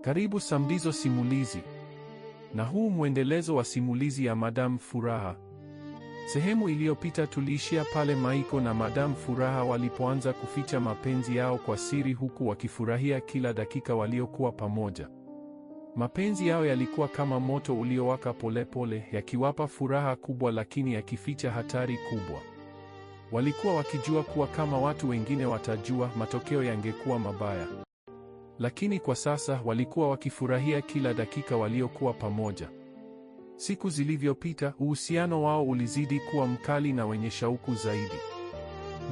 Karibu Samdizo Simulizi. Na huu mwendelezo wa simulizi ya Madam Furaha. Sehemu iliyopita tuliishia pale Maiko na Madam Furaha walipoanza kuficha mapenzi yao kwa siri huku wakifurahia kila dakika waliokuwa pamoja. Mapenzi yao yalikuwa kama moto uliowaka polepole, yakiwapa furaha kubwa lakini yakificha hatari kubwa. Walikuwa wakijua kuwa kama watu wengine watajua, matokeo yangekuwa mabaya. Lakini kwa sasa walikuwa wakifurahia kila dakika waliokuwa pamoja. Siku zilivyopita, uhusiano wao ulizidi kuwa mkali na wenye shauku zaidi.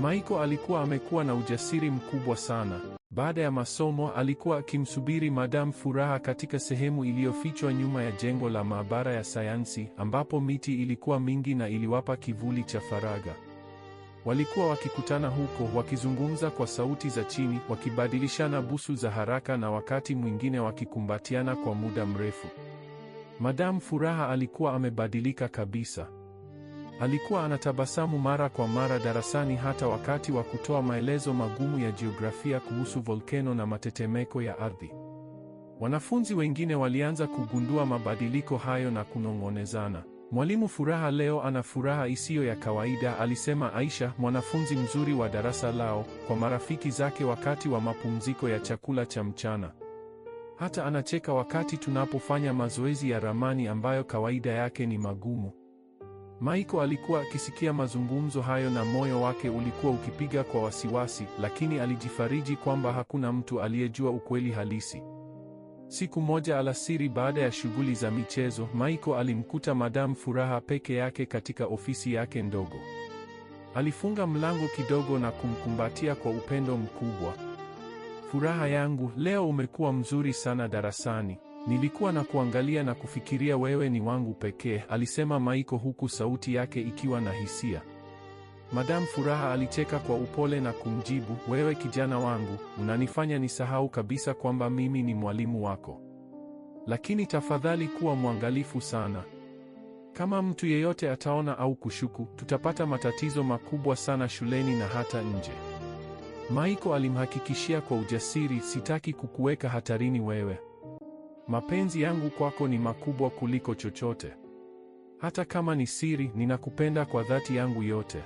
Maiko alikuwa amekuwa na ujasiri mkubwa sana. Baada ya masomo, alikuwa akimsubiri Madam Furaha katika sehemu iliyofichwa nyuma ya jengo la maabara ya sayansi, ambapo miti ilikuwa mingi na iliwapa kivuli cha faragha. Walikuwa wakikutana huko, wakizungumza kwa sauti za chini, wakibadilishana busu za haraka na wakati mwingine wakikumbatiana kwa muda mrefu. Madam Furaha alikuwa amebadilika kabisa. Alikuwa anatabasamu mara kwa mara darasani, hata wakati wa kutoa maelezo magumu ya jiografia kuhusu volkeno na matetemeko ya ardhi. Wanafunzi wengine walianza kugundua mabadiliko hayo na kunong'onezana. Mwalimu Furaha leo ana furaha isiyo ya kawaida, alisema Aisha, mwanafunzi mzuri wa darasa lao, kwa marafiki zake wakati wa mapumziko ya chakula cha mchana. Hata anacheka wakati tunapofanya mazoezi ya ramani ambayo kawaida yake ni magumu. Maiko alikuwa akisikia mazungumzo hayo na moyo wake ulikuwa ukipiga kwa wasiwasi, lakini alijifariji kwamba hakuna mtu aliyejua ukweli halisi. Siku moja alasiri, baada ya shughuli za michezo, Maiko alimkuta Madam Furaha peke yake katika ofisi yake ndogo. Alifunga mlango kidogo na kumkumbatia kwa upendo mkubwa. Furaha yangu, leo umekuwa mzuri sana darasani. Nilikuwa na kuangalia na kufikiria wewe ni wangu pekee, alisema Maiko huku sauti yake ikiwa na hisia. Madam Furaha alicheka kwa upole na kumjibu, wewe kijana wangu, unanifanya nisahau kabisa kwamba mimi ni mwalimu wako. Lakini tafadhali kuwa mwangalifu sana. Kama mtu yeyote ataona au kushuku, tutapata matatizo makubwa sana shuleni na hata nje. Maiko alimhakikishia kwa ujasiri, sitaki kukuweka hatarini wewe. Mapenzi yangu kwako ni makubwa kuliko chochote. Hata kama ni siri, ninakupenda kwa dhati yangu yote.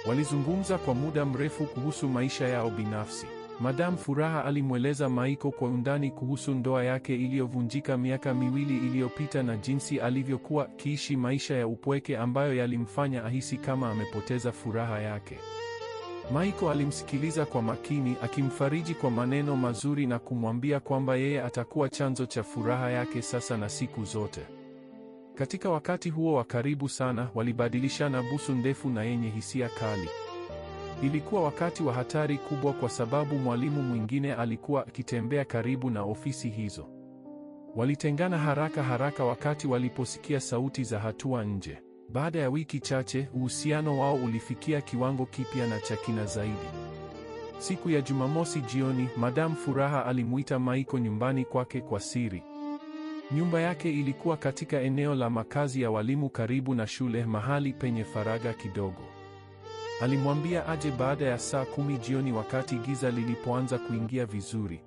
Walizungumza kwa muda mrefu kuhusu maisha yao binafsi. Madam Furaha alimweleza Maiko kwa undani kuhusu ndoa yake iliyovunjika miaka miwili iliyopita na jinsi alivyokuwa akiishi maisha ya upweke ambayo yalimfanya ahisi kama amepoteza furaha yake. Maiko alimsikiliza kwa makini, akimfariji kwa maneno mazuri na kumwambia kwamba yeye atakuwa chanzo cha furaha yake sasa na siku zote. Katika wakati huo wa karibu sana, walibadilishana busu ndefu na yenye hisia kali. Ilikuwa wakati wa hatari kubwa kwa sababu mwalimu mwingine alikuwa akitembea karibu na ofisi hizo. Walitengana haraka haraka wakati waliposikia sauti za hatua nje. Baada ya wiki chache, uhusiano wao ulifikia kiwango kipya na cha kina zaidi. Siku ya Jumamosi jioni, Madam Furaha alimuita Maiko nyumbani kwake kwa siri. Nyumba yake ilikuwa katika eneo la makazi ya walimu karibu na shule, mahali penye faragha kidogo. Alimwambia aje baada ya saa 10 jioni wakati giza lilipoanza kuingia vizuri.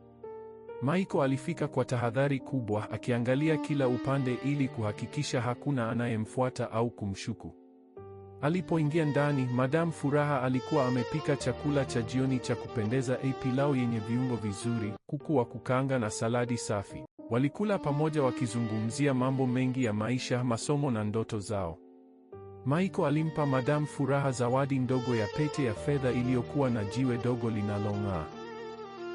Maiko alifika kwa tahadhari kubwa, akiangalia kila upande ili kuhakikisha hakuna anayemfuata au kumshuku. Alipoingia ndani, Madam Furaha alikuwa amepika chakula cha jioni cha kupendeza, pilau yenye viungo vizuri, kuku wa kukaanga na saladi safi. Walikula pamoja wakizungumzia mambo mengi ya maisha, masomo na ndoto zao. Maiko alimpa Madam Furaha zawadi ndogo ya pete ya fedha iliyokuwa na jiwe dogo linalong'aa.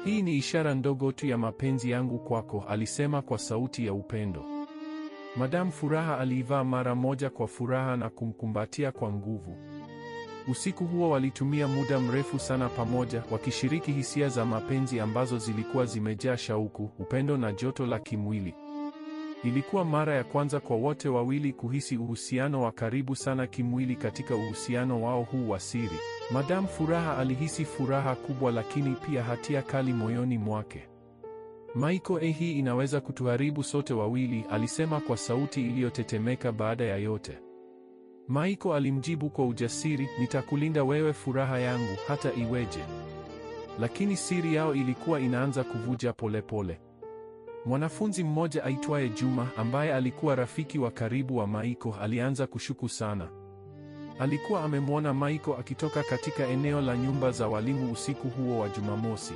Hii ni ishara ndogo tu ya mapenzi yangu kwako, alisema kwa sauti ya upendo. Madam Furaha aliivaa mara moja kwa furaha na kumkumbatia kwa nguvu. Usiku huo walitumia muda mrefu sana pamoja, wakishiriki hisia za mapenzi ambazo zilikuwa zimejaa shauku, upendo na joto la kimwili. Ilikuwa mara ya kwanza kwa wote wawili kuhisi uhusiano wa karibu sana kimwili katika uhusiano wao huu wa siri. Madam Furaha alihisi furaha kubwa lakini pia hatia kali moyoni mwake. Maiko, hii inaweza kutuharibu sote wawili, alisema kwa sauti iliyotetemeka baada ya yote. Maiko alimjibu kwa ujasiri, nitakulinda wewe furaha yangu, hata iweje. Lakini siri yao ilikuwa inaanza kuvuja polepole. Mwanafunzi mmoja aitwaye Juma, ambaye alikuwa rafiki wa karibu wa Maiko, alianza kushuku sana. Alikuwa amemwona Maiko akitoka katika eneo la nyumba za walimu usiku huo wa Jumamosi.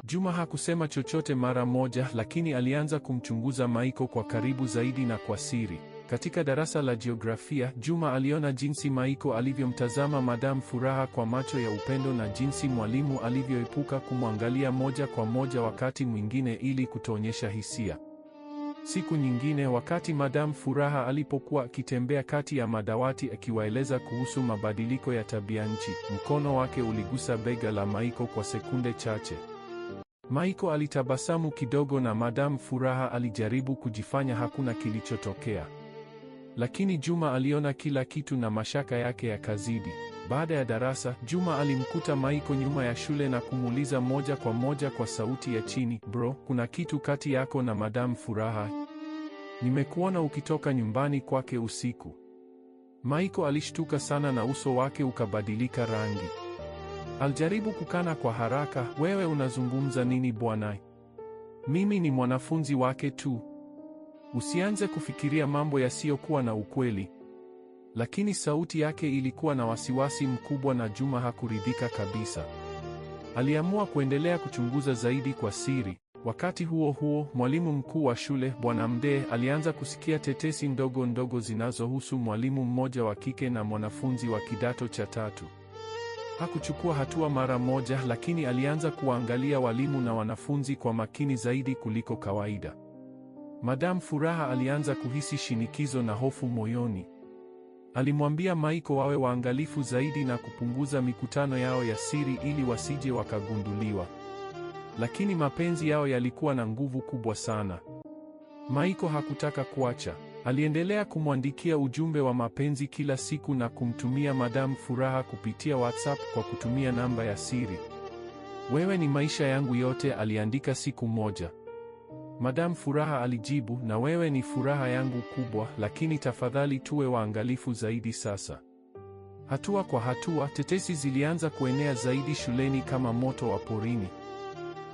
Juma hakusema chochote mara moja, lakini alianza kumchunguza Maiko kwa karibu zaidi na kwa siri. Katika darasa la jiografia, Juma aliona jinsi Maiko alivyomtazama Madam Furaha kwa macho ya upendo na jinsi mwalimu alivyoepuka kumwangalia moja kwa moja wakati mwingine ili kutoonyesha hisia. Siku nyingine, wakati Madam Furaha alipokuwa akitembea kati ya madawati akiwaeleza kuhusu mabadiliko ya tabianchi, mkono wake uligusa bega la Maiko kwa sekunde chache. Maiko alitabasamu kidogo na Madam Furaha alijaribu kujifanya hakuna kilichotokea. Lakini Juma aliona kila kitu na mashaka yake yakazidi. Baada ya darasa, Juma alimkuta Maiko nyuma ya shule na kumuuliza moja kwa moja kwa sauti ya chini, "Bro, kuna kitu kati yako na Madam Furaha? Nimekuona ukitoka nyumbani kwake usiku." Maiko alishtuka sana na uso wake ukabadilika rangi. Alijaribu kukana kwa haraka, "Wewe unazungumza nini bwana? Mimi ni mwanafunzi wake tu. Usianze kufikiria mambo yasiyokuwa na ukweli." Lakini sauti yake ilikuwa na wasiwasi mkubwa na Juma hakuridhika kabisa. Aliamua kuendelea kuchunguza zaidi kwa siri. Wakati huo huo, mwalimu mkuu wa shule, Bwana Mdee, alianza kusikia tetesi ndogo ndogo zinazohusu mwalimu mmoja wa kike na mwanafunzi wa kidato cha 3. Hakuchukua hatua mara moja, lakini alianza kuwaangalia walimu na wanafunzi kwa makini zaidi kuliko kawaida. Madam Furaha alianza kuhisi shinikizo na hofu moyoni. Alimwambia Maiko wawe waangalifu zaidi na kupunguza mikutano yao ya siri ili wasije wakagunduliwa. Lakini mapenzi yao yalikuwa na nguvu kubwa sana. Maiko hakutaka kuacha. Aliendelea kumwandikia ujumbe wa mapenzi kila siku na kumtumia Madam Furaha kupitia WhatsApp kwa kutumia namba ya siri. "Wewe ni maisha yangu yote," aliandika siku moja. Madam Furaha alijibu, "Na wewe ni furaha yangu kubwa, lakini tafadhali tuwe waangalifu zaidi sasa." Hatua kwa hatua, tetesi zilianza kuenea zaidi shuleni kama moto wa porini.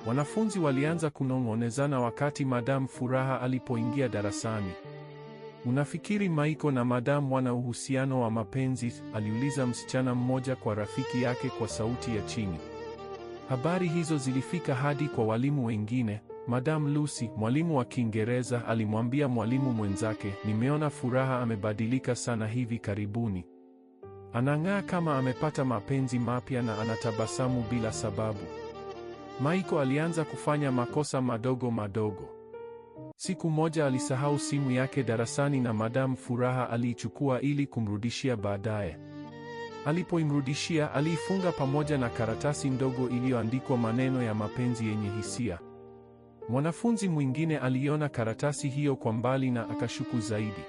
Wanafunzi walianza kunong'onezana wakati Madam Furaha alipoingia darasani. "Unafikiri Maiko na Madam wana uhusiano wa mapenzi?" aliuliza msichana mmoja kwa rafiki yake kwa sauti ya chini. Habari hizo zilifika hadi kwa walimu wengine. Madam Lucy, mwalimu wa Kiingereza, alimwambia mwalimu mwenzake, "Nimeona Furaha amebadilika sana hivi karibuni. Anang'aa kama amepata mapenzi mapya na anatabasamu bila sababu." Maiko alianza kufanya makosa madogo madogo. Siku moja alisahau simu yake darasani na Madam Furaha aliichukua ili kumrudishia baadaye. Alipoimrudishia, aliifunga pamoja na karatasi ndogo iliyoandikwa maneno ya mapenzi yenye hisia. Mwanafunzi mwingine aliona karatasi hiyo kwa mbali na akashuku zaidi.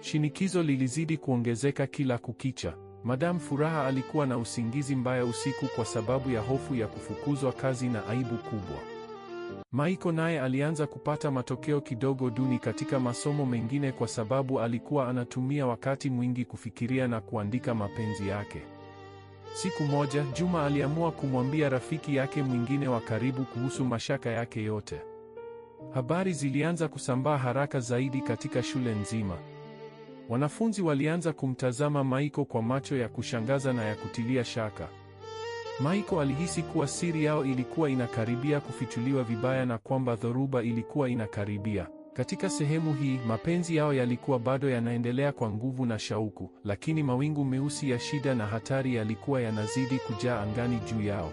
Shinikizo lilizidi kuongezeka kila kukicha. Madam Furaha alikuwa na usingizi mbaya usiku kwa sababu ya hofu ya kufukuzwa kazi na aibu kubwa. Maiko naye alianza kupata matokeo kidogo duni katika masomo mengine kwa sababu alikuwa anatumia wakati mwingi kufikiria na kuandika mapenzi yake. Siku moja, Juma aliamua kumwambia rafiki yake mwingine wa karibu kuhusu mashaka yake yote. Habari zilianza kusambaa haraka zaidi katika shule nzima. Wanafunzi walianza kumtazama Maiko kwa macho ya kushangaza na ya kutilia shaka. Maiko alihisi kuwa siri yao ilikuwa inakaribia kufichuliwa vibaya na kwamba dhoruba ilikuwa inakaribia. Katika sehemu hii, mapenzi yao yalikuwa bado yanaendelea kwa nguvu na shauku, lakini mawingu meusi ya shida na hatari yalikuwa yanazidi kujaa angani juu yao.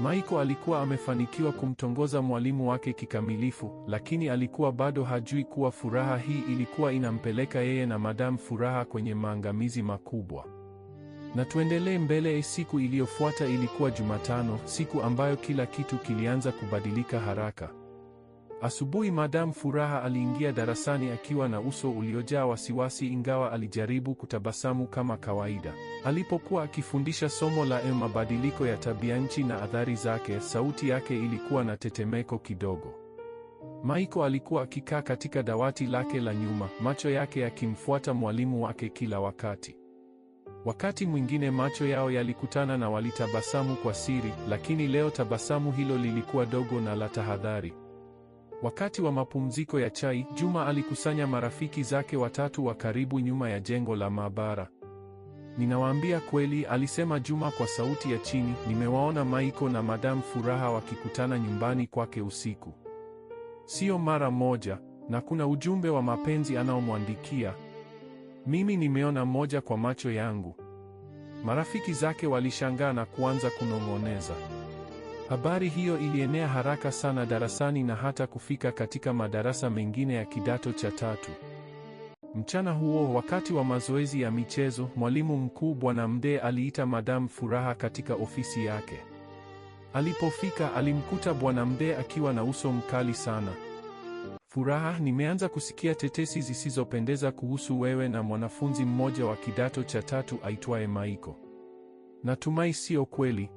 Maiko alikuwa amefanikiwa kumtongoza mwalimu wake kikamilifu, lakini alikuwa bado hajui kuwa furaha hii ilikuwa inampeleka yeye na Madam Furaha kwenye maangamizi makubwa. Na tuendelee mbele. Siku iliyofuata ilikuwa Jumatano, siku ambayo kila kitu kilianza kubadilika haraka. Asubuhi Madam Furaha aliingia darasani akiwa na uso uliojaa wasiwasi, ingawa alijaribu kutabasamu kama kawaida. Alipokuwa akifundisha somo la mabadiliko ya tabianchi na athari zake, sauti yake ilikuwa na tetemeko kidogo. Maiko alikuwa akikaa katika dawati lake la nyuma, macho yake yakimfuata mwalimu wake kila wakati. Wakati mwingine macho yao yalikutana na walitabasamu kwa siri, lakini leo tabasamu hilo lilikuwa dogo na la tahadhari. Wakati wa mapumziko ya chai, Juma alikusanya marafiki zake watatu wa karibu nyuma ya jengo la maabara. Ninawaambia kweli, alisema Juma kwa sauti ya chini, nimewaona Maiko na Madam Furaha wakikutana nyumbani kwake usiku. Sio mara moja, na kuna ujumbe wa mapenzi anaomwandikia. Mimi nimeona moja kwa macho yangu. Marafiki zake walishangaa na kuanza kunong'oneza. Habari hiyo ilienea haraka sana darasani na hata kufika katika madarasa mengine ya kidato cha 3. Mchana huo, wakati wa mazoezi ya michezo, mwalimu mkuu Bwana Mdee aliita Madam Furaha katika ofisi yake. Alipofika, alimkuta Bwana Mdee akiwa na uso mkali sana. Furaha, nimeanza kusikia tetesi zisizopendeza kuhusu wewe na mwanafunzi mmoja wa kidato cha 3 aitwaye Maiko. Natumai sio kweli.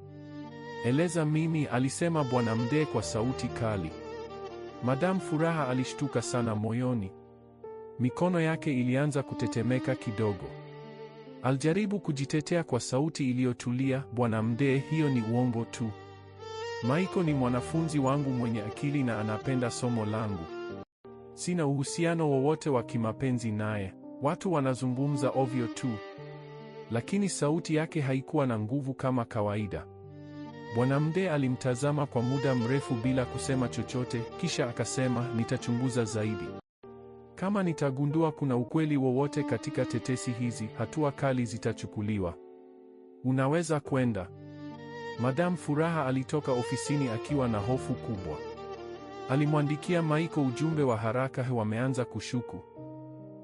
Eleza mimi, alisema Bwana Mdee kwa sauti kali. Madam Furaha alishtuka sana moyoni. Mikono yake ilianza kutetemeka kidogo. Alijaribu kujitetea kwa sauti iliyotulia, Bwana Mdee, hiyo ni uongo tu. Maiko ni mwanafunzi wangu mwenye akili na anapenda somo langu. Sina uhusiano wowote wa kimapenzi naye. Watu wanazungumza ovyo tu. Lakini sauti yake haikuwa na nguvu kama kawaida. Bwana Mdee alimtazama kwa muda mrefu bila kusema chochote, kisha akasema, nitachunguza zaidi. Kama nitagundua kuna ukweli wowote katika tetesi hizi, hatua kali zitachukuliwa. Unaweza kwenda. Madam Furaha alitoka ofisini akiwa na hofu kubwa. Alimwandikia Maiko ujumbe wa haraka, wameanza kushuku.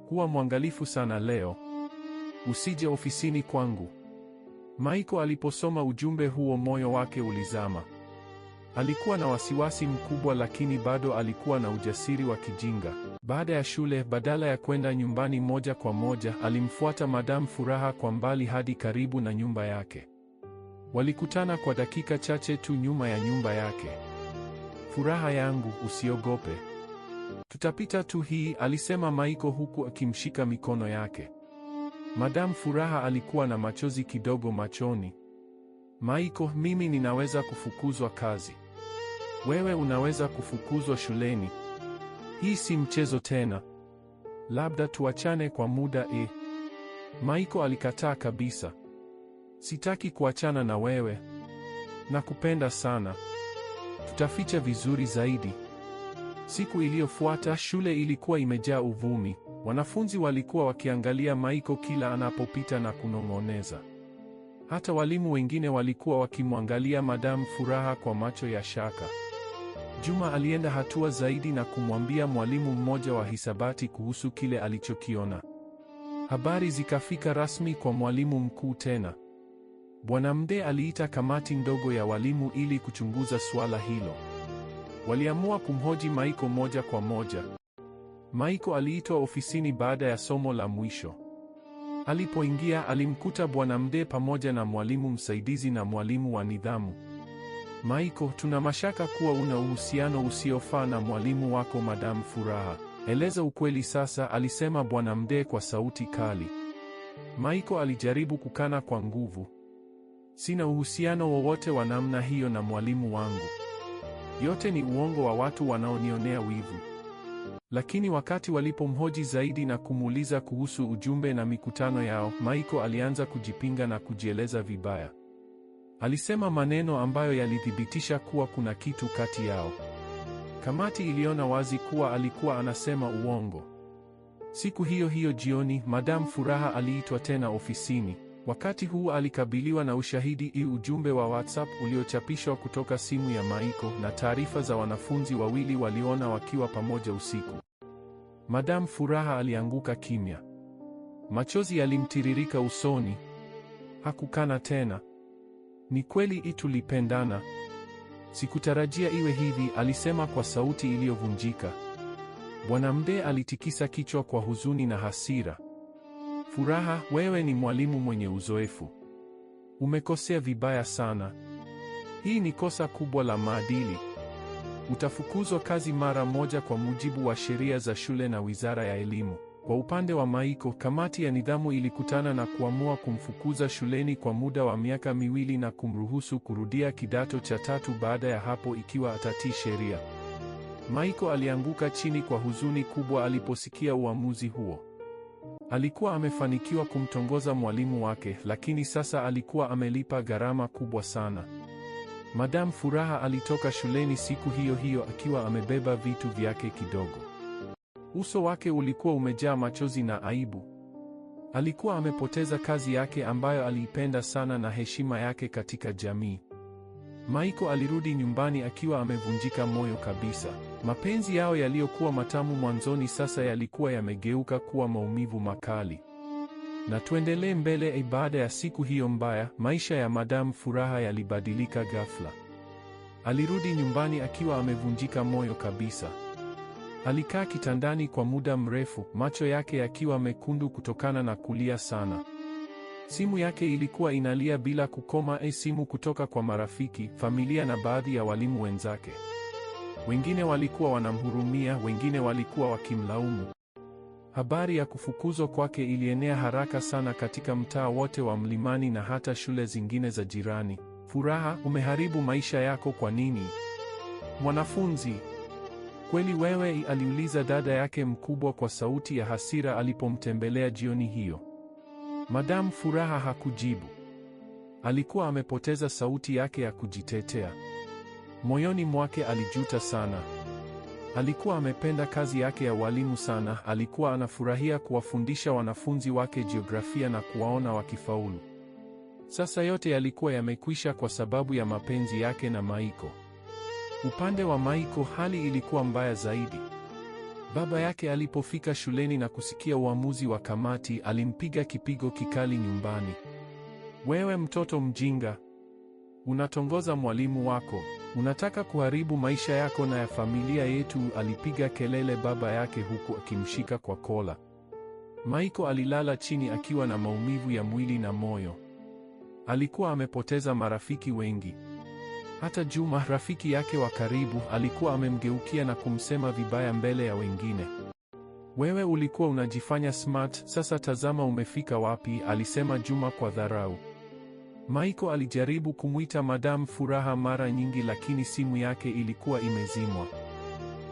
Kuwa mwangalifu sana leo. Usije ofisini kwangu. Maiko aliposoma ujumbe huo, moyo wake ulizama. Alikuwa na wasiwasi mkubwa, lakini bado alikuwa na ujasiri wa kijinga. Baada ya shule, badala ya kwenda nyumbani moja kwa moja, alimfuata Madam Furaha kwa mbali hadi karibu na nyumba yake. Walikutana kwa dakika chache tu nyuma ya nyumba yake. Furaha yangu, usiogope. Tutapita tu hii, alisema Maiko huku akimshika mikono yake. Madam Furaha alikuwa na machozi kidogo machoni. Maiko, mimi ninaweza kufukuzwa kazi. Wewe unaweza kufukuzwa shuleni. Hii si mchezo tena. Labda tuachane kwa muda. Maiko alikataa kabisa. Sitaki kuachana na wewe. Nakupenda sana. Tutaficha vizuri zaidi. Siku iliyofuata shule ilikuwa imejaa uvumi. Wanafunzi walikuwa wakiangalia Maiko kila anapopita na kunong'oneza. Hata walimu wengine walikuwa wakimwangalia Madam Furaha kwa macho ya shaka. Juma alienda hatua zaidi na kumwambia mwalimu mmoja wa hisabati kuhusu kile alichokiona. Habari zikafika rasmi kwa mwalimu mkuu tena. Bwana Mdee aliita kamati ndogo ya walimu ili kuchunguza suala hilo. Waliamua kumhoji Maiko moja kwa moja. Maiko aliitwa ofisini baada ya somo la mwisho. Alipoingia, alimkuta Bwana Mdee pamoja na mwalimu msaidizi na mwalimu wa nidhamu. Maiko, tuna mashaka kuwa una uhusiano usiofaa na mwalimu wako Madam Furaha. Eleza ukweli sasa, alisema Bwana Mdee kwa sauti kali. Maiko alijaribu kukana kwa nguvu. Sina uhusiano wowote wa namna hiyo na mwalimu wangu. Yote ni uongo wa watu wanaonionea wivu. Lakini wakati walipomhoji zaidi na kumuuliza kuhusu ujumbe na mikutano yao, Maiko alianza kujipinga na kujieleza vibaya. Alisema maneno ambayo yalithibitisha kuwa kuna kitu kati yao. Kamati iliona wazi kuwa alikuwa anasema uongo. Siku hiyo hiyo jioni, Madam Furaha aliitwa tena ofisini. Wakati huu alikabiliwa na ushahidi, ujumbe wa WhatsApp uliochapishwa kutoka simu ya Maiko na taarifa za wanafunzi wawili waliona wakiwa pamoja usiku. Madam Furaha alianguka kimya. Machozi yalimtiririka usoni. Hakukana tena. Ni kweli tulipendana. Sikutarajia iwe hivi, alisema kwa sauti iliyovunjika. Bwana Mdee alitikisa kichwa kwa huzuni na hasira. Furaha, wewe ni mwalimu mwenye uzoefu. Umekosea vibaya sana. Hii ni kosa kubwa la maadili. Utafukuzwa kazi mara moja kwa mujibu wa sheria za shule na Wizara ya Elimu. Kwa upande wa Maiko, kamati ya nidhamu ilikutana na kuamua kumfukuza shuleni kwa muda wa miaka 2 na kumruhusu kurudia kidato cha 3 baada ya hapo ikiwa atatii sheria. Michael alianguka chini kwa huzuni kubwa aliposikia uamuzi huo. Alikuwa amefanikiwa kumtongoza mwalimu wake, lakini sasa alikuwa amelipa gharama kubwa sana. Madam Furaha alitoka shuleni siku hiyo hiyo akiwa amebeba vitu vyake kidogo. Uso wake ulikuwa umejaa machozi na aibu. Alikuwa amepoteza kazi yake ambayo aliipenda sana na heshima yake katika jamii. Michael alirudi nyumbani akiwa amevunjika moyo kabisa. Mapenzi yao yaliyokuwa matamu mwanzoni sasa yalikuwa yamegeuka kuwa maumivu makali. Na tuendelee mbele. Baada ya siku hiyo mbaya, maisha ya Madam Furaha yalibadilika ghafla. Alirudi nyumbani akiwa amevunjika moyo kabisa. Alikaa kitandani kwa muda mrefu, macho yake yakiwa mekundu kutokana na kulia sana. Simu yake ilikuwa inalia bila kukoma, simu kutoka kwa marafiki, familia na baadhi ya walimu wenzake. Wengine walikuwa wanamhurumia, wengine walikuwa wakimlaumu. Habari ya kufukuzwa kwake ilienea haraka sana katika mtaa wote wa Mlimani na hata shule zingine za jirani. Furaha, umeharibu maisha yako kwa nini? Mwanafunzi, kweli wewe? Aliuliza dada yake mkubwa kwa sauti ya hasira alipomtembelea jioni hiyo. Madam Furaha hakujibu. Alikuwa amepoteza sauti yake ya kujitetea. Moyoni mwake alijuta sana. Alikuwa amependa kazi yake ya walimu sana, alikuwa anafurahia kuwafundisha wanafunzi wake jiografia na kuwaona wakifaulu. Sasa yote yalikuwa yamekwisha kwa sababu ya mapenzi yake na Michael. Upande wa Michael hali ilikuwa mbaya zaidi. Baba yake alipofika shuleni na kusikia uamuzi wa kamati, alimpiga kipigo kikali nyumbani. Wewe mtoto mjinga, unatongoza mwalimu wako, unataka kuharibu maisha yako na ya familia yetu, alipiga kelele baba yake huku akimshika kwa kola. Michael alilala chini akiwa na maumivu ya mwili na moyo. Alikuwa amepoteza marafiki wengi. Hata Juma, rafiki yake wa karibu, alikuwa amemgeukia na kumsema vibaya mbele ya wengine. Wewe ulikuwa unajifanya smart, sasa tazama umefika wapi, alisema Juma kwa dharau. Michael alijaribu kumwita Madam Furaha mara nyingi, lakini simu yake ilikuwa imezimwa.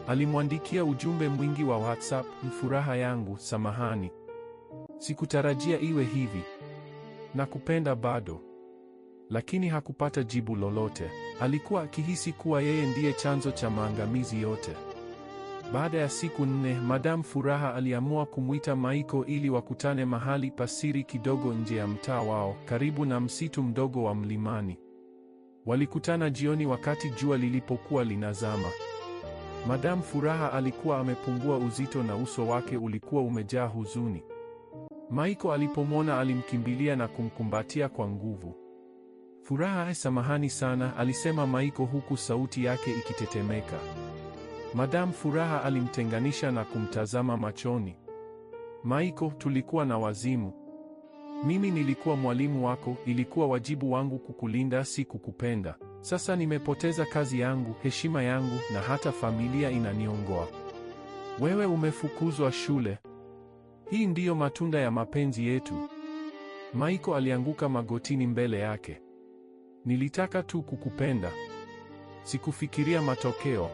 Alimwandikia ujumbe mwingi wa WhatsApp, Furaha yangu, samahani. Sikutarajia iwe hivi. Nakupenda bado. Lakini hakupata jibu lolote. Alikuwa akihisi kuwa yeye ndiye chanzo cha maangamizi yote. Baada ya siku 4, Madam Furaha aliamua kumwita Michael ili wakutane mahali pasiri kidogo nje ya mtaa wao, karibu na msitu mdogo wa Mlimani. Walikutana jioni wakati jua lilipokuwa linazama. Madam Furaha alikuwa amepungua uzito na uso wake ulikuwa umejaa huzuni. Michael alipomwona alimkimbilia na kumkumbatia kwa nguvu. Furaha, samahani sana, alisema Michael huku sauti yake ikitetemeka. Madam Furaha alimtenganisha na kumtazama machoni. Michael, tulikuwa na wazimu. Mimi nilikuwa mwalimu wako, ilikuwa wajibu wangu kukulinda, si kukupenda. Sasa nimepoteza kazi yangu, heshima yangu na hata familia inaniongoa. Wewe umefukuzwa shule. Hii ndiyo matunda ya mapenzi yetu. Michael alianguka magotini mbele yake. Nilitaka tu kukupenda. Sikufikiria matokeo.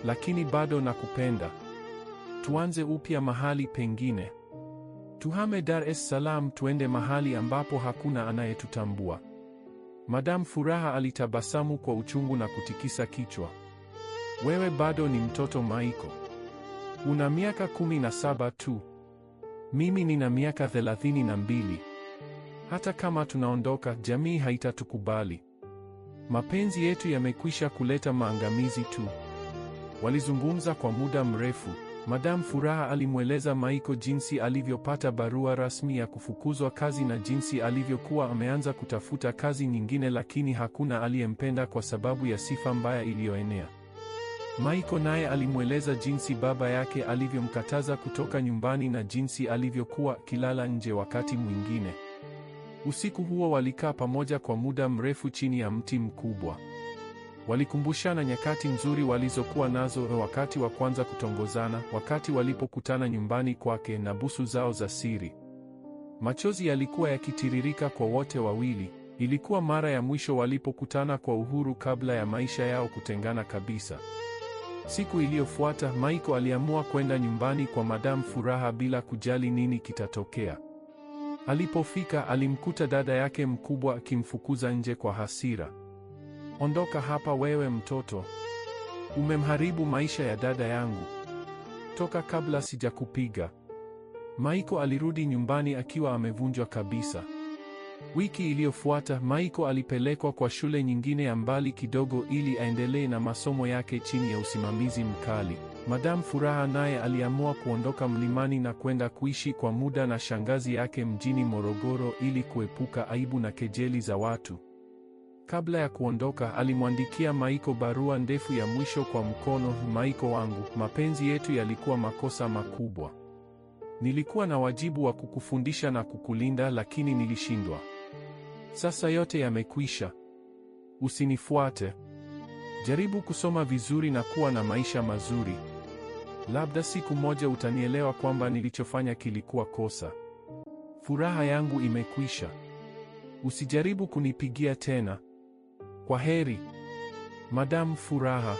Lakini bado nakupenda. Tuanze upya mahali pengine. Tuhame Dar es Salaam, tuende mahali ambapo hakuna anayetutambua. Madam Furaha alitabasamu kwa uchungu na kutikisa kichwa. Wewe bado ni mtoto Michael. Una miaka 17 tu. Mimi nina miaka 32. Hata kama tunaondoka, jamii haitatukubali. Mapenzi yetu yamekwisha kuleta maangamizi tu. Walizungumza kwa muda mrefu. Madam Furaha alimweleza Michael jinsi alivyopata barua rasmi ya kufukuzwa kazi na jinsi alivyokuwa ameanza kutafuta kazi nyingine, lakini hakuna aliyempenda kwa sababu ya sifa mbaya iliyoenea. Michael naye alimweleza jinsi baba yake alivyomkataza kutoka nyumbani na jinsi alivyokuwa akilala nje wakati mwingine. Usiku huo walikaa pamoja kwa muda mrefu chini ya mti mkubwa. Walikumbushana nyakati nzuri walizokuwa nazo, wakati wa kwanza kutongozana, wakati walipokutana nyumbani kwake, na busu zao za siri. Machozi yalikuwa yakitiririka kwa wote wawili. Ilikuwa mara ya mwisho walipokutana kwa uhuru kabla ya maisha yao kutengana kabisa. Siku iliyofuata, Michael aliamua kwenda nyumbani kwa Madam Furaha bila kujali nini kitatokea. Alipofika, alimkuta dada yake mkubwa akimfukuza nje kwa hasira. Ondoka hapa wewe mtoto. Umemharibu maisha ya dada yangu. Toka kabla sijakupiga. Michael alirudi nyumbani akiwa amevunjwa kabisa. Wiki iliyofuata, Michael alipelekwa kwa shule nyingine ya mbali kidogo ili aendelee na masomo yake chini ya usimamizi mkali. Madam Furaha naye aliamua kuondoka mlimani na kwenda kuishi kwa muda na shangazi yake mjini Morogoro ili kuepuka aibu na kejeli za watu. Kabla ya kuondoka, alimwandikia Michael barua ndefu ya mwisho kwa mkono: Michael wangu, mapenzi yetu yalikuwa makosa makubwa. Nilikuwa na wajibu wa kukufundisha na kukulinda, lakini nilishindwa. Sasa yote yamekwisha. Usinifuate. Jaribu kusoma vizuri na kuwa na maisha mazuri. Labda siku moja utanielewa kwamba nilichofanya kilikuwa kosa. Furaha yangu imekwisha. Usijaribu kunipigia tena. Kwa heri. Madam Furaha.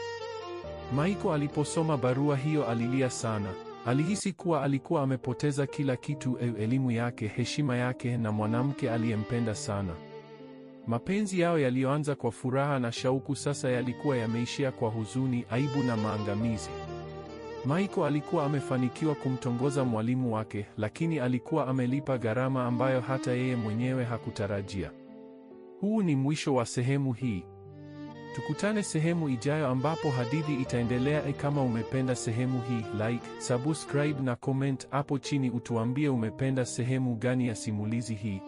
Michael aliposoma barua hiyo alilia sana. Alihisi kuwa alikuwa amepoteza kila kitu: elimu yake, heshima yake na mwanamke aliyempenda sana. Mapenzi yao yaliyoanza kwa furaha na shauku sasa yalikuwa yameishia kwa huzuni, aibu na maangamizi. Michael alikuwa amefanikiwa kumtongoza mwalimu wake, lakini alikuwa amelipa gharama ambayo hata yeye mwenyewe hakutarajia. Huu ni mwisho wa sehemu hii. Tukutane sehemu ijayo ambapo hadithi itaendelea. Kama umependa sehemu hii, like, subscribe na comment hapo chini utuambie umependa sehemu gani ya simulizi hii.